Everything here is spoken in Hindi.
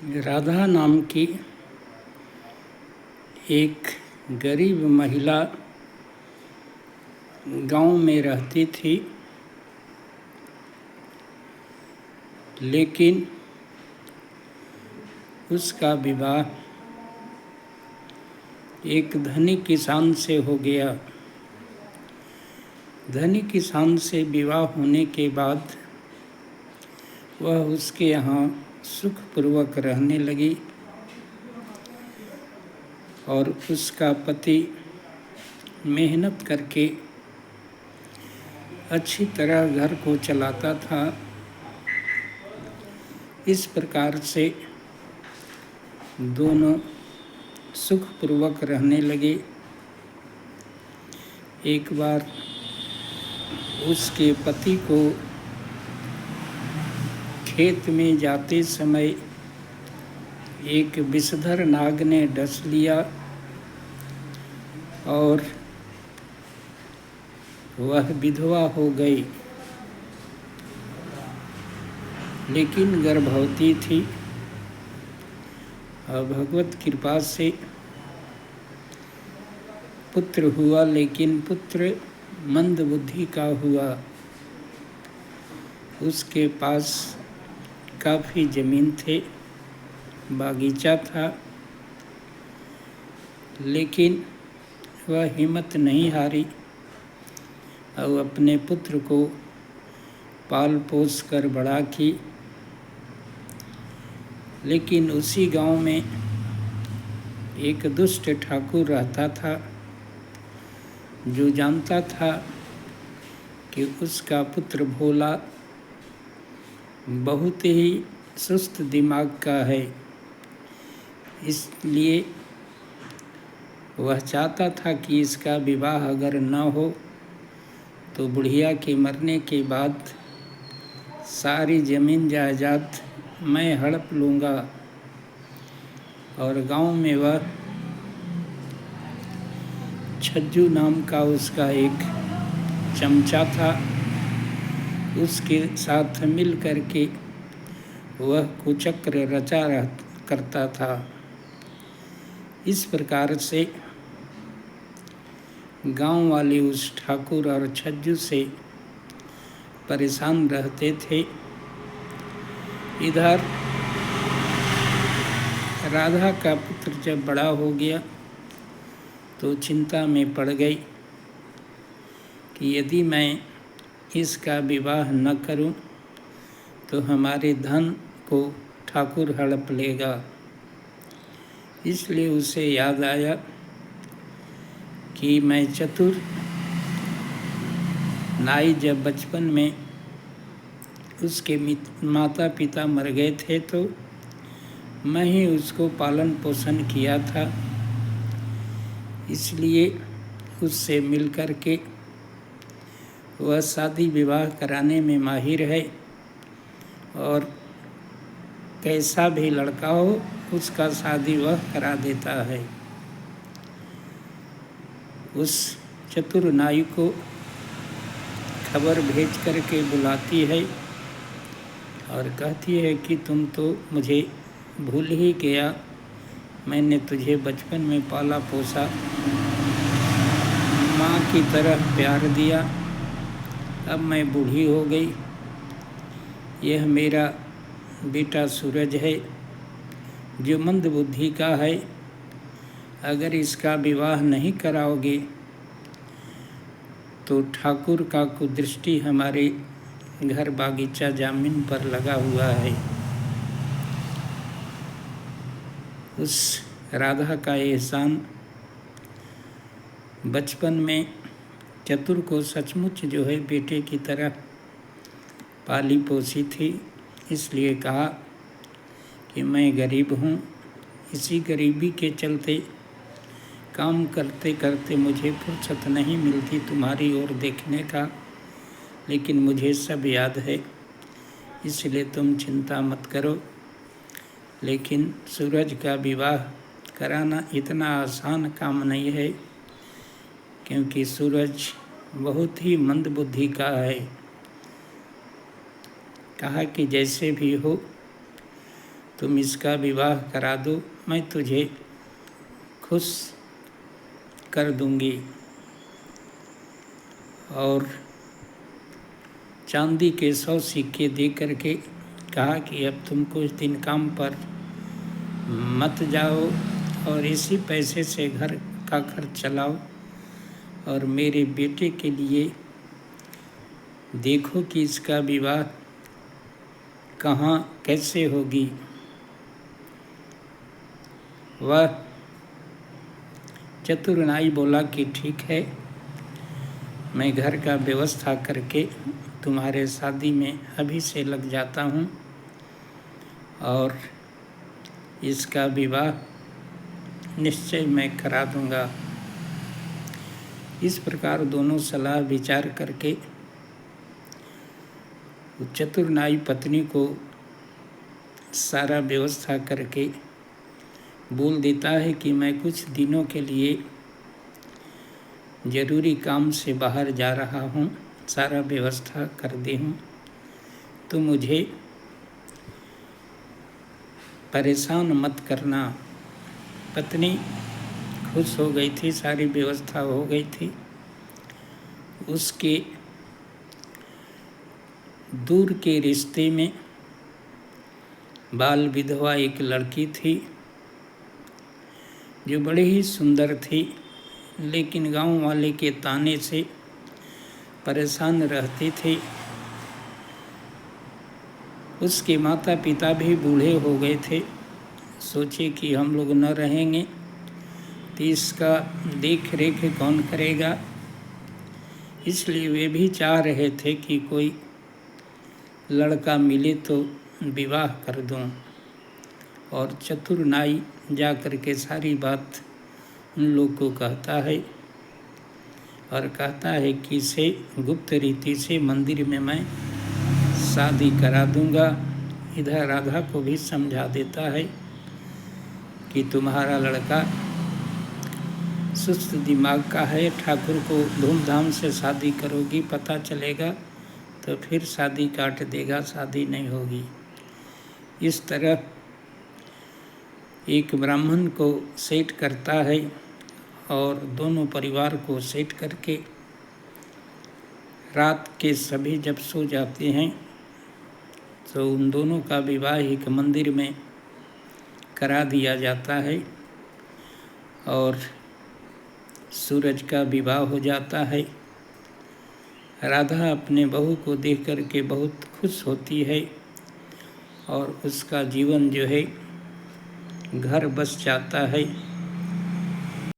राधा नाम की एक गरीब महिला गांव में रहती थी, लेकिन उसका विवाह एक धनी किसान से हो गया। धनी किसान से विवाह होने के बाद वह उसके यहाँ सुखपूर्वक रहने लगी और उसका पति मेहनत करके अच्छी तरह घर को चलाता था। इस प्रकार से दोनों सुखपूर्वक रहने लगे। एक बार उसके पति को खेत में जाते समय एक विषधर नाग ने डस लिया और वह विधवा हो गई, लेकिन गर्भवती थी। और भगवत कृपा से पुत्र हुआ, लेकिन पुत्र मंद बुद्धि का हुआ। उसके पास काफ़ी जमीन थे, बागीचा था, लेकिन वह हिम्मत नहीं हारी और अपने पुत्र को पाल पोस कर बड़ा की। लेकिन उसी गांव में एक दुष्ट ठाकुर रहता था, जो जानता था कि उसका पुत्र भोला बहुत ही सुस्त दिमाग का है। इसलिए वह चाहता था कि इसका विवाह अगर न हो तो बुढ़िया के मरने के बाद सारी जमीन जायदाद मैं हड़प लूँगा। और गांव में वह छज्जू नाम का उसका एक चमचा था, उसके साथ मिल करके वह कुचक्र रचा करता था। इस प्रकार से गांव वाले उस ठाकुर और छज्जू से परेशान रहते थे। इधर राधा का पुत्र जब बड़ा हो गया तो चिंता में पड़ गई कि यदि मैं इसका विवाह न करूं तो हमारे धन को ठाकुर हड़प लेगा। इसलिए उसे याद आया कि मैं चतुर नाई जब बचपन में उसके माता पिता मर गए थे तो मैं ही उसको पालन पोषण किया था। इसलिए उससे मिल कर के वह शादी विवाह कराने में माहिर है और कैसा भी लड़का हो उसका शादी वह करा देता है। उस चतुर नाई को खबर भेज करके बुलाती है और कहती है कि तुम तो मुझे भूल ही गया, मैंने तुझे बचपन में पाला पोसा, माँ की तरह प्यार दिया। अब मैं बूढ़ी हो गई, यह मेरा बेटा सूरज है जो मंद बुद्धि का है। अगर इसका विवाह नहीं कराओगे तो ठाकुर का कुदृष्टि हमारे घर बागीचा जमीन पर लगा हुआ है। उस राधा का एहसान बचपन में चतुर को सचमुच जो है बेटे की तरह पाली पोसी थी। इसलिए कहा कि मैं गरीब हूँ, इसी गरीबी के चलते काम करते करते मुझे फुर्सत नहीं मिलती तुम्हारी ओर देखने का, लेकिन मुझे सब याद है, इसलिए तुम चिंता मत करो। लेकिन सूरज का विवाह कराना इतना आसान काम नहीं है, क्योंकि सूरज बहुत ही मंद बुद्धि का है। कहा कि जैसे भी हो तुम इसका विवाह करा दो, मैं तुझे खुश कर दूंगी। और चांदी के 100 सिक्के दे करके कहा कि अब तुम कुछ दिन काम पर मत जाओ और इसी पैसे से घर का खर्च चलाओ, और मेरे बेटे के लिए देखो कि इसका विवाह कहाँ कैसे होगी। वह चतुर नाई बोला कि ठीक है, मैं घर का व्यवस्था करके तुम्हारे शादी में अभी से लग जाता हूँ और इसका विवाह निश्चय मैं करा दूँगा। इस प्रकार दोनों सलाह विचार करके चतुर नाई पत्नी को सारा व्यवस्था करके बोल देता है कि मैं कुछ दिनों के लिए जरूरी काम से बाहर जा रहा हूँ, सारा व्यवस्था कर दे हूँ, तो मुझे परेशान मत करना। पत्नी खुश हो गई थी, सारी व्यवस्था हो गई थी। उसके दूर के रिश्ते में बाल विधवा एक लड़की थी जो बड़ी ही सुंदर थी, लेकिन गांव वाले के ताने से परेशान रहती थी। उसके माता पिता भी बूढ़े हो गए थे, सोचे कि हम लोग न रहेंगे तो इसका देख रेख कौन करेगा, इसलिए वे भी चाह रहे थे कि कोई लड़का मिले तो विवाह कर दूं। और चतुर नाई जा कर के सारी बात उन लोग को कहता है और कहता है कि इसे गुप्त रीति से मंदिर में मैं शादी करा दूंगा। इधर राधा को भी समझा देता है कि तुम्हारा लड़का सुस्त दिमाग का है, ठाकुर को धूमधाम से शादी करोगी, पता चलेगा तो फिर शादी काट देगा, शादी नहीं होगी। इस तरह एक ब्राह्मण को सेट करता है और दोनों परिवार को सेट करके रात के सभी जब सो जाते हैं तो उन दोनों का विवाह एक मंदिर में करा दिया जाता है और सूरज का विवाह हो जाता है। राधा अपने बहू को देख कर के बहुत खुश होती है और उसका जीवन जो है घर बस जाता है।